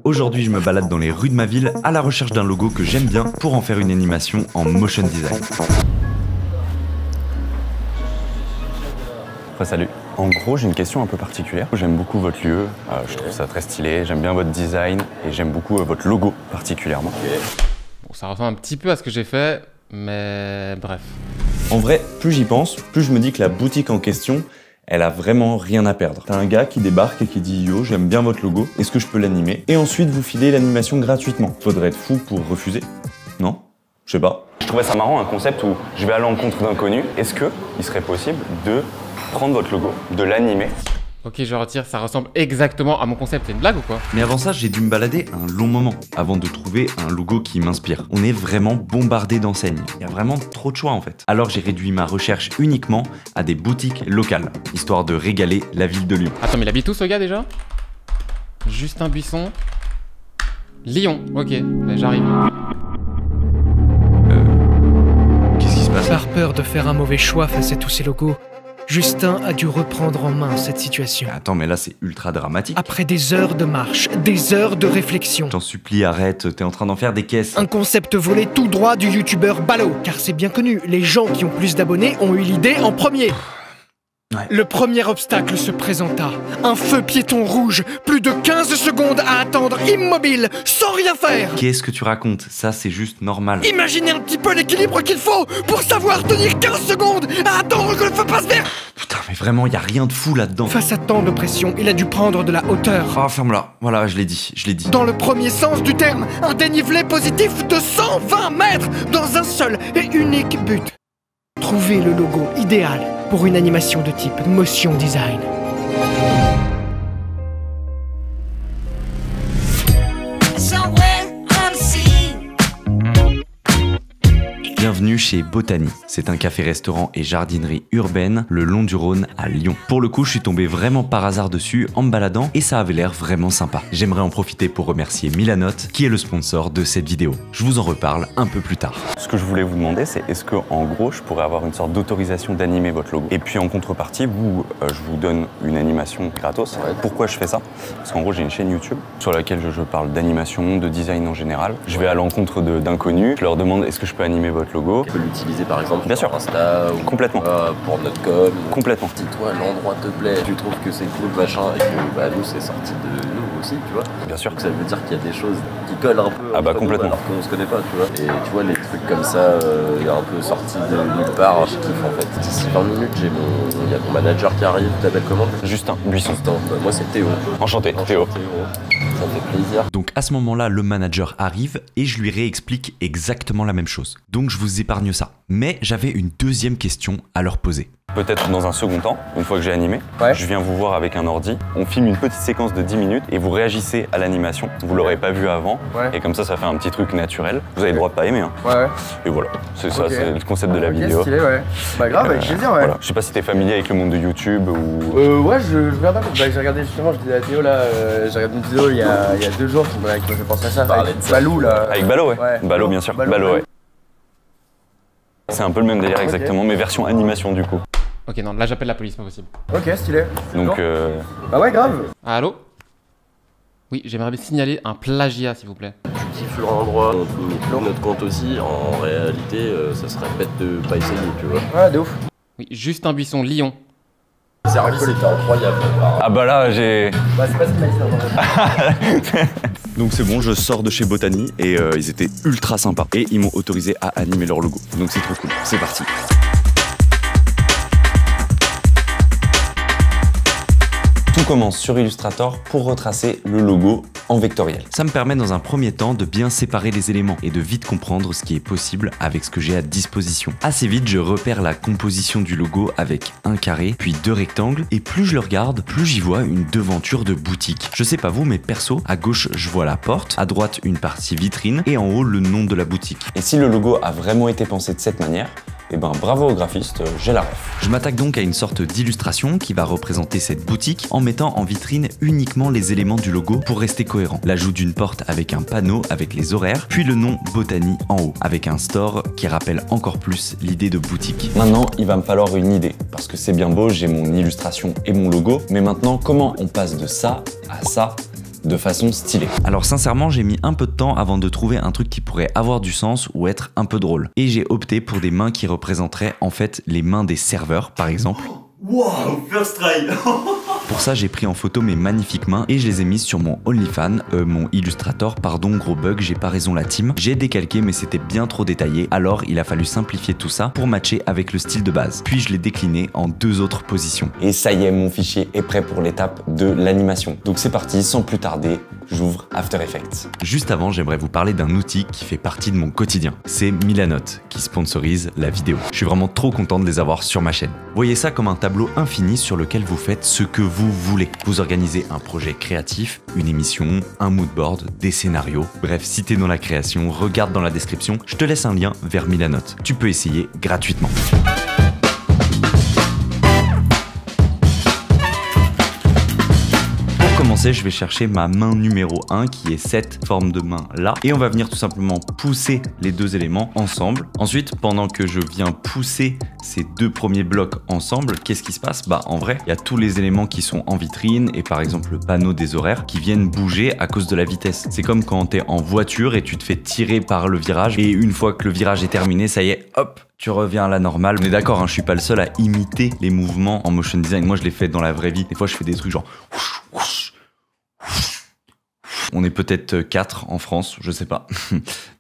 Aujourd'hui, je me balade dans les rues de ma ville à la recherche d'un logo que j'aime bien pour en faire une animation en motion design. Salut. En gros, j'ai une question un peu particulière. J'aime beaucoup votre lieu, je trouve ça très stylé, j'aime bien votre design et j'aime beaucoup votre logo particulièrement. Bon, ça ressemble un petit peu à ce que j'ai fait, mais bref. En vrai, plus j'y pense, plus je me dis que la boutique en question, elle a vraiment rien à perdre. T'as un gars qui débarque et qui dit « Yo, j'aime bien votre logo, est-ce que je peux l'animer ?» Et ensuite, vous filez l'animation gratuitement. Faudrait être fou pour refuser. Non? Je sais pas. Je trouvais ça marrant, un concept où je vais à l'encontre d'inconnus. Est-ce que il serait possible de prendre votre logo, de l'animer? Ok, je retire, ça ressemble exactement à mon concept. C'est une blague ou quoi? Mais avant ça, j'ai dû me balader un long moment avant de trouver un logo qui m'inspire. On est vraiment bombardé d'enseignes. Il y a vraiment trop de choix en fait. Alors j'ai réduit ma recherche uniquement à des boutiques locales, histoire de régaler la ville de Lyon. Attends, mais il habite où ce gars déjà? Justin Buisson. Lyon, ok, ben, j'arrive. Qu'est-ce qui se passe? Par peur de faire un mauvais choix face à tous ces logos, Justin a dû reprendre en main cette situation. Attends, mais là c'est ultra dramatique. Après des heures de marche, des heures de réflexion, T'en supplie, arrête, t'es en train d'en faire des caisses. un concept volé tout droit du youtubeur Balo. Car c'est bien connu, les gens qui ont plus d'abonnés ont eu l'idée en premier. Ouais. Le premier obstacle se présenta. Un feu piéton rouge, plus de 15 secondes à attendre immobile, sans rien faire. Qu'est-ce que tu racontes? Ça c'est juste normal. Imaginez un petit peu l'équilibre qu'il faut pour savoir tenir 15 secondes à attendre que le feu passe vert. Putain, mais vraiment, y a rien de fou là-dedans. Face à tant de pression, il a dû prendre de la hauteur. Ah, ferme-la. Voilà, je l'ai dit, je l'ai dit. Dans le premier sens du terme, un dénivelé positif de 120 mètres dans un seul et unique but. Trouver le logo idéal pour une animation de type motion design. Bienvenue chez Botany. C'est un café-restaurant et jardinerie urbaine le long du Rhône à Lyon. Pour le coup, je suis tombé vraiment par hasard dessus en me baladant et ça avait l'air vraiment sympa. J'aimerais en profiter pour remercier Milanote qui est le sponsor de cette vidéo. Je vous en reparle un peu plus tard. Ce que je voulais vous demander, c'est est-ce que en gros, je pourrais avoir une sorte d'autorisation d'animer votre logo? Et puis en contrepartie, je vous donne une animation gratos. Pourquoi je fais ça? Parce qu'en gros, j'ai une chaîne YouTube sur laquelle je parle d'animation, de design en général. Je vais à l'encontre d'inconnus. Je leur demande est-ce que je peux animer votre logo? Tu peux l'utiliser par exemple Bien sur sûr. Insta ou Complètement. pour notre com. Complètement. Si toi l'endroit te plaît, tu trouves que c'est cool machin et que bah, nous c'est sorti de nous aussi, tu vois. Bien sûr. Donc ça veut dire qu'il y a des choses qui collent un peu. Ah bah entre nous, complètement. alors qu'on se connaît pas, tu vois. Et tu vois les trucs comme ça, un peu sortis de nulle part, je kiffe en fait. D'ici 20 minutes, il y a mon manager qui arrive, tu t'appelles comment? Justin Buisson. Moi c'est Théo. Enchanté, Théo. Ça me fait plaisir. Donc à ce moment-là, le manager arrive et je lui réexplique exactement la même chose. Donc je vous épargne ça. Mais j'avais une deuxième question à leur poser. Peut-être dans un second temps, une fois que j'ai animé, je viens vous voir avec un ordi, on filme une petite séquence de 10 minutes et vous réagissez à l'animation. Vous l'aurez pas vu avant et comme ça fait un petit truc naturel. Vous avez le droit de pas aimer. Hein. Et voilà, c'est ça, c'est le concept de la vidéo. Stylé, ouais. Bah grave, avec plaisir, ouais. Voilà. Je sais pas si t'es familier avec le monde de YouTube ou... Ouais, je regarde un peu. Bah, j'ai regardé justement, je disais à Théo là, j'ai regardé une vidéo il y a 2 jours qui m'a fait penser à ça. Avec Balou là. Avec Balo, ouais. Ouais. Balo, bien sûr. Balo, ouais. C'est un peu le même délire exactement, mais version animation du coup. Ok, non, là j'appelle la police, pas possible. Ok, stylé. Donc, Bah ouais, grave. Allô? Oui, j'aimerais bien signaler un plagiat, s'il vous plaît. Tu kiffes l'endroit, on peut mettre notre compte aussi. En réalité, ça serait bête de pas essayer, tu vois. Ouais, de ouf. Oui, Justin Buisson, Lyon. Le service c'était incroyable. ah bah là, j'ai... Bah c'est pas ce qu'il m'a dit là. Donc c'est bon, je sors de chez Botany et ils étaient ultra sympas. Et ils m'ont autorisé à animer leur logo. Donc c'est trop cool. C'est parti. Tout commence sur Illustrator pour retracer le logo en vectoriel. Ça me permet dans un premier temps de bien séparer les éléments et de vite comprendre ce qui est possible avec ce que j'ai à disposition. Assez vite, je repère la composition du logo avec un carré, puis 2 rectangles, et plus je le regarde, plus j'y vois une devanture de boutique. Je sais pas vous, mais perso, à gauche, je vois la porte, à droite, une partie vitrine, et en haut, le nom de la boutique. Et si le logo a vraiment été pensé de cette manière, et ben bravo au graphiste, j'ai la ref. Je m'attaque donc à une sorte d'illustration qui va représenter cette boutique en mettant en vitrine uniquement les éléments du logo pour rester cohérent. L'ajout d'une porte avec un panneau avec les horaires, puis le nom Botany en haut, avec un store qui rappelle encore plus l'idée de boutique. Maintenant, il va me falloir une idée, parce que c'est bien beau, j'ai mon illustration et mon logo, mais maintenant, comment on passe de ça à ça de façon stylée. Alors sincèrement, j'ai mis un peu de temps avant de trouver un truc qui pourrait avoir du sens ou être un peu drôle. Et j'ai opté pour des mains qui représenteraient en fait les mains des serveurs, par exemple. Wow, first try. Pour ça, j'ai pris en photo mes magnifiques mains et je les ai mises sur mon OnlyFans, mon Illustrator, pardon, gros bug, j'ai pas raison la team. J'ai décalqué mais c'était bien trop détaillé, alors il a fallu simplifier tout ça pour matcher avec le style de base. Puis je l'ai décliné en 2 autres positions. Et ça y est, mon fichier est prêt pour l'étape de l'animation. Donc c'est parti, sans plus tarder, j'ouvre After Effects. Juste avant, j'aimerais vous parler d'un outil qui fait partie de mon quotidien. C'est Milanote, qui sponsorise la vidéo. Je suis vraiment trop content de les avoir sur ma chaîne. Voyez ça comme un tableau infini sur lequel vous faites ce que vous voulez. Vous organisez un projet créatif, une émission, un mood board, des scénarios. Bref, si t'es dans la création, regarde dans la description, je te laisse un lien vers Milanote. Tu peux essayer gratuitement. Pour commencer, je vais chercher ma main numéro 1 qui est cette forme de main là et on va venir tout simplement pousser les 2 éléments ensemble. Ensuite, pendant que je viens pousser ces 2 premiers blocs ensemble, qu'est-ce qui se passe? Bah en vrai, il y a tous les éléments qui sont en vitrine et par exemple le panneau des horaires qui viennent bouger à cause de la vitesse. C'est comme quand t'es en voiture et tu te fais tirer par le virage et une fois que le virage est terminé, ça y est, hop, tu reviens à la normale. On est d'accord, hein, je suis pas le seul à imiter les mouvements en motion design. Moi, je les fais dans la vraie vie. Des fois, je fais des trucs genre... On est peut-être 4 en France, je sais pas.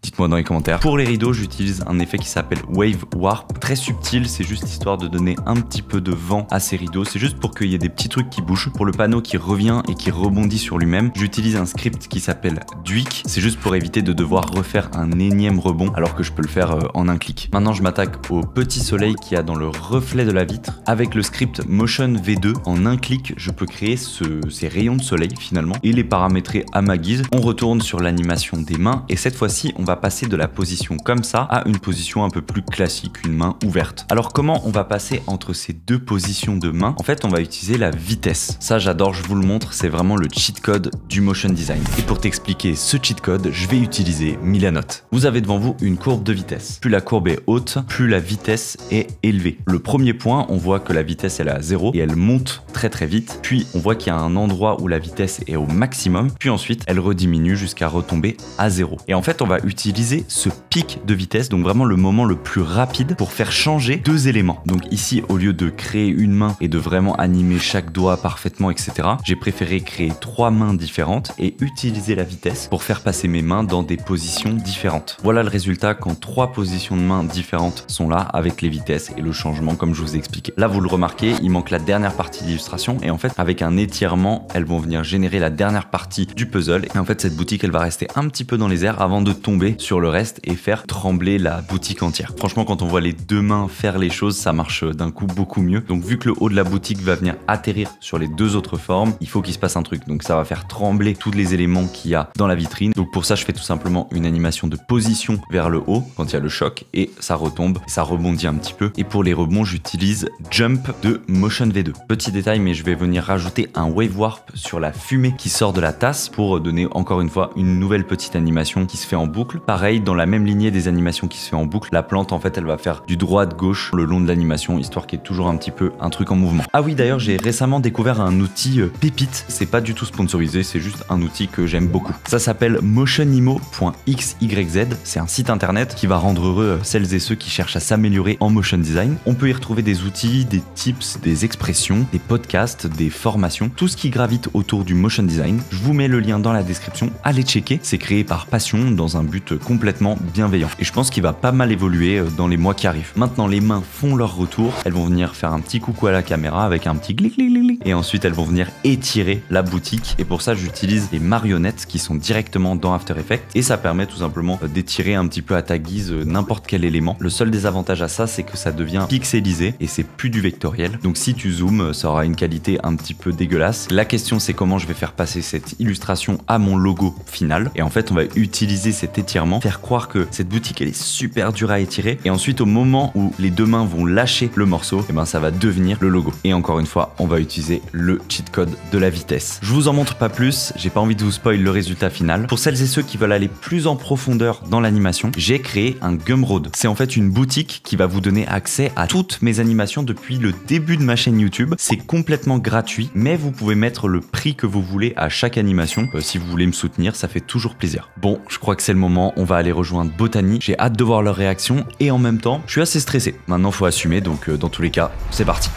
Dites-moi dans les commentaires. Pour les rideaux, j'utilise un effet qui s'appelle Wave Warp. Très subtil, c'est juste histoire de donner un petit peu de vent à ces rideaux. C'est juste pour qu'il y ait des petits trucs qui bougent. Pour le panneau qui revient et qui rebondit sur lui-même, j'utilise un script qui s'appelle Duik. C'est juste pour éviter de devoir refaire un énième rebond alors que je peux le faire en un clic. Maintenant, je m'attaque au petit soleil qu'il y a dans le reflet de la vitre. Avec le script Motion V2, en un clic, je peux créer ces rayons de soleil finalement et les paramétrer à ma guise. On retourne sur l'animation des mains et cette fois-ci, on va passer de la position comme ça à une position un peu plus classique, une main ouverte. Alors comment on va passer entre ces 2 positions de main? En fait, on va utiliser la vitesse. Ça, j'adore, je vous le montre, c'est vraiment le cheat code du motion design. Et pour t'expliquer ce cheat code, je vais utiliser Milanote. Vous avez devant vous une courbe de vitesse. Plus la courbe est haute, plus la vitesse est élevée. Le premier point, on voit que la vitesse elle est à 0 et elle monte très très vite. Puis on voit qu'il y a un endroit où la vitesse est au maximum. Puis ensuite, elle rediminue jusqu'à retomber à 0. Et en fait, on va utiliser ce pic de vitesse, donc vraiment le moment le plus rapide pour faire changer 2 éléments. Donc ici, au lieu de créer une main et de vraiment animer chaque doigt parfaitement, etc., j'ai préféré créer 3 mains différentes et utiliser la vitesse pour faire passer mes mains dans des positions différentes. Voilà le résultat quand 3 positions de mains différentes sont là avec les vitesses et le changement comme je vous ai expliqué. Là, vous le remarquez, il manque la dernière partie d'illustration et en fait, avec un étirement, elles vont venir générer la dernière partie du puzzle et en fait, cette boutique, elle va rester un petit peu dans les airs avant de tomber sur le reste et faire trembler la boutique entière. Franchement, quand on voit les 2 mains faire les choses, ça marche d'un coup beaucoup mieux. Donc vu que le haut de la boutique va venir atterrir sur les 2 autres formes, il faut qu'il se passe un truc. Donc ça va faire trembler tous les éléments qu'il y a dans la vitrine. Donc pour ça, je fais tout simplement une animation de position vers le haut quand il y a le choc et ça retombe, ça rebondit un petit peu. Et pour les rebonds, j'utilise Jump de Motion V2. Petit détail, mais je vais venir rajouter un Wave Warp sur la fumée qui sort de la tasse pour donner encore une fois une nouvelle petite animation qui se fait en boucle. Pareil, dans la même lignée des animations qui se fait en boucle, la plante en fait elle va faire du droit de gauche le long de l'animation, histoire qu'il y ait toujours un petit peu un truc en mouvement. Ah oui, d'ailleurs j'ai récemment découvert un outil pépite, c'est pas du tout sponsorisé, c'est juste un outil que j'aime beaucoup. Ça s'appelle motionimo.xyz, c'est un site internet qui va rendre heureux celles et ceux qui cherchent à s'améliorer en motion design. On peut y retrouver des outils, des tips, des expressions, des podcasts, des formations, tout ce qui gravite autour du motion design. Je vous mets le lien dans la description, allez checker, c'est créé par passion dans un but complètement bienveillant. Et je pense qu'il va pas mal évoluer dans les mois qui arrivent. Maintenant, les mains font leur retour, elles vont venir faire un petit coucou à la caméra avec un petit clic clic clic et ensuite elles vont venir étirer la boutique et pour ça j'utilise les marionnettes qui sont directement dans After Effects et ça permet tout simplement d'étirer un petit peu à ta guise n'importe quel élément. Le seul désavantage à ça, c'est que ça devient pixelisé et c'est plus du vectoriel. Donc si tu zoomes, ça aura une qualité un petit peu dégueulasse. La question c'est comment je vais faire passer cette illustration à mon logo final et en fait on va utiliser cet étirement, faire croire que cette boutique elle est super dure à étirer et ensuite au moment où les 2 mains vont lâcher le morceau, et ben ça va devenir le logo. Et encore une fois, on va utiliser utiliser le cheat code de la vitesse. Je vous en montre pas plus, j'ai pas envie de vous spoil le résultat final. Pour celles et ceux qui veulent aller plus en profondeur dans l'animation, j'ai créé un Gumroad. C'est en fait une boutique qui va vous donner accès à toutes mes animations depuis le début de ma chaîne YouTube. C'est complètement gratuit, mais vous pouvez mettre le prix que vous voulez à chaque animation. Si vous voulez me soutenir, ça fait toujours plaisir. Bon, je crois que c'est le moment, on va aller rejoindre Botany. J'ai hâte de voir leur réaction et en même temps, je suis assez stressé. Maintenant, faut assumer, donc dans tous les cas, c'est parti.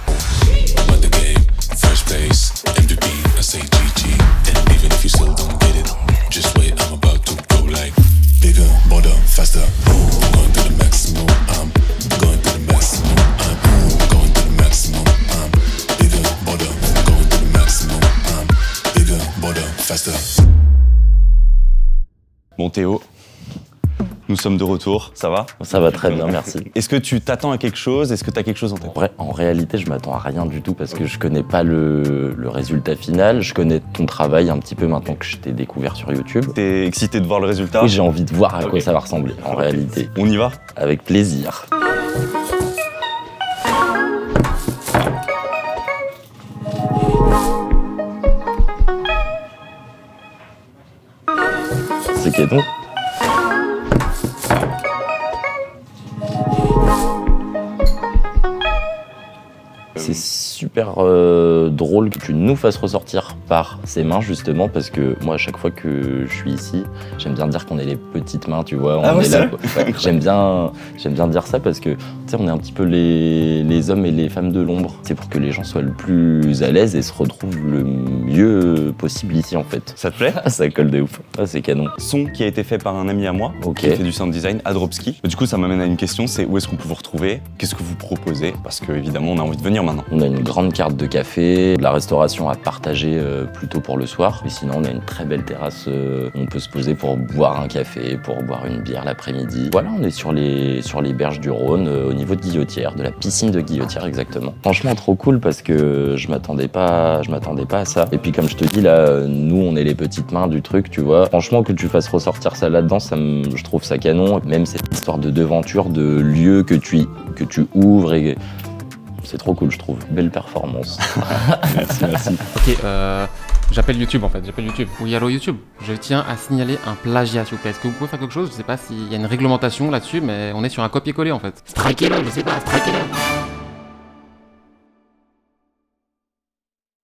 Bon Théo, nous sommes de retour, ça va? Ça va très bien, merci. Est-ce que tu t'attends à quelque chose? Est-ce que tu as quelque chose en tête? En réalité, je m'attends à rien du tout parce que je connais pas le résultat final. Je connais ton travail un petit peu maintenant que je t'ai découvert sur YouTube. T'es excité de voir le résultat? Oui, j'ai envie de voir à quoi ça va ressembler en réalité. On y va? Avec plaisir. C'est canon. C'est super drôle que tu nous fasses ressortir par ses mains justement parce que moi à chaque fois que je suis ici, j'aime bien dire qu'on est les petites mains, tu vois. Ah ouais, est là, ouais, j'aime bien dire ça parce que tu sais on est un petit peu les hommes et les femmes de l'ombre. C'est pour que les gens soient le plus à l'aise et se retrouvent le mieux possible ici en fait. Ça te plaît? Ça colle de ouf. Ah, c'est canon. Son qui a été fait par un ami à moi, Ok. qui fait du sound design, Adropski. Du coup ça m'amène à une question, c'est où est-ce qu'on peut vous retrouver? Qu'est-ce que vous proposez? Parce que évidemment on a envie de venir maintenant. On a une grande carte de café, de la restauration à partager plutôt pour le soir. Et sinon, on a une très belle terrasse où on peut se poser pour boire un café, pour boire une bière l'après-midi. Voilà, on est sur les berges du Rhône, au niveau de Guillotière, de la piscine de Guillotière exactement. Franchement, trop cool parce que je m'attendais pas à ça. Et puis comme je te dis là, nous, on est les petites mains du truc, tu vois. Franchement, que tu fasses ressortir ça là-dedans, je trouve ça canon. Même cette histoire de devanture, de lieu que tu ouvres et c'est trop cool, je trouve. Belle performance. merci. Ok, j'appelle YouTube en fait, Oui, allô YouTube, je tiens à signaler un plagiat s'il vous plaît. Est-ce que vous pouvez faire quelque chose? Je sais pas s'il y a une réglementation là-dessus, mais on est sur un copier-coller en fait. Strikez-le, je sais pas, strikez-le.